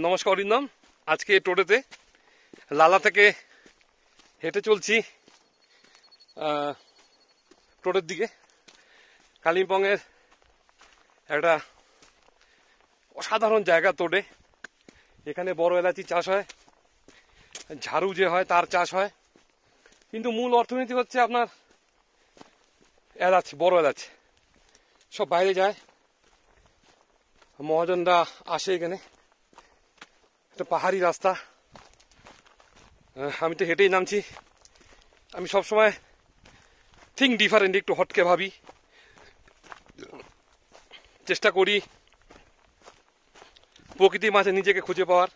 নমস্কার অরিন্দম। আজকে টোটোতে লালা থেকে হেঁটে চলছি টোটোর দিকে। কালিম্পংয়ের একটা অসাধারণ জায়গা টোটে। এখানে বড় এলাচি চাষ হয়, ঝাড়ু যে হয় তার চাষ হয়, কিন্তু মূল অর্থনীতি হচ্ছে আপনার এলাচ, বড় এলাচ। সব বাইরে যায়, মহাজনরা আসে এখানে। একটা পাহাড়ি রাস্তা, আমি তো হেঁটেই নামছি। আমি সবসময় থিঙ্ক ডিফারেন্ট, একটু হটকে ভাবি, চেষ্টা করি প্রকৃতির মাঝে নিজেকে খুঁজে পাওয়ার।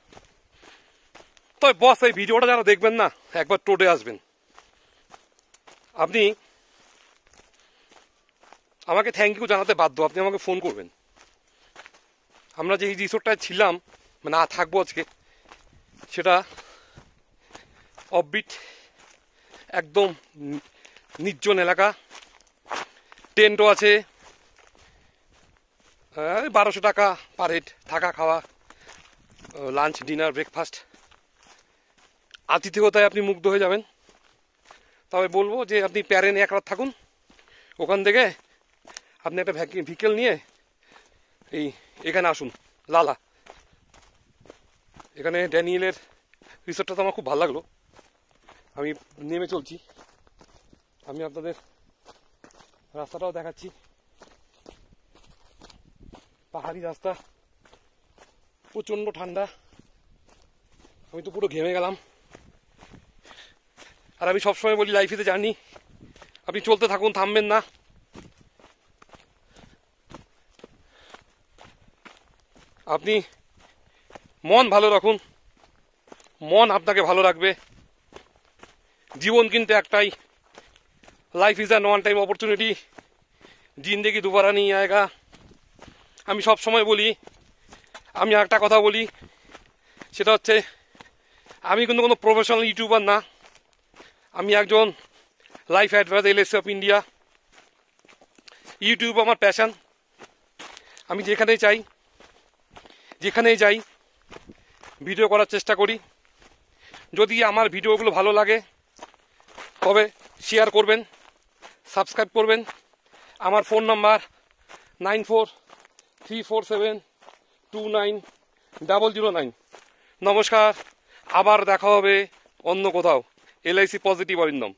তবে বস, এই ভিডিওটা যারা দেখবেন না, একবার টোটে আসবেন। আপনি আমাকে থ্যাংক ইউ জানাতে বাধ্য, আপনি আমাকে ফোন করবেন। আমরা যে রিসোর্টটায় ছিলাম, মানে থাকবো আজকে, সেটা অফবিট, একদম নির্জন এলাকা। টেন্টও আছে, 1200 টাকা পার হেড, থাকা খাওয়া, লাঞ্চ, ডিনার, ব্রেকফাস্ট। আতিথেয়তায় আপনি মুগ্ধ হয়ে যাবেন। তবে বলবো যে আপনি প্যারেন এক রাত থাকুন, ওখান থেকে আপনি একটা ভিকেল নিয়ে এখানে আসুন লালা। এখানে ড্যানিয়েলের রিসোর্টটা তো আমার খুব ভালো লাগলো। আমি নেমে চলছি, আমি আপনাদের রাস্তাটাও দেখাচ্ছি। পাহাড়ি রাস্তা, প্রচণ্ড ঠান্ডা, আমি তো পুরো ঘেমে গেলাম। আর আমি সবসময় বলি, লাইফেতে জানি আপনি চলতে থাকুন, থামবেন না। আপনি মন ভালো রাখুন, মন আপনাকে ভালো রাখবে। জীবন কিন্তু একটাই, life is an one time opportunity, জিন্দেগি দুবারা নিয়ে আয়েগা। আমি সব সময় বলি, আমি একটা কথা বলি, সেটা হচ্ছে আমি কিন্তু কোনো প্রফেশনাল ইউটিউবার না। আমি একজন life adviser, LSC of India. YouTube আমার প্যাশন। আমি যেখানেই যাই ভিডিও করার চেষ্টা করি। যদি আমার ভিডিওগুলো ভালো লাগে তবে শেয়ার করবেন, সাবস্ক্রাইব করবেন। আমার ফোন নাম্বার 9434729009। নমস্কার, আবার দেখা হবে অন্য কোথাও। LIC positive Arindam.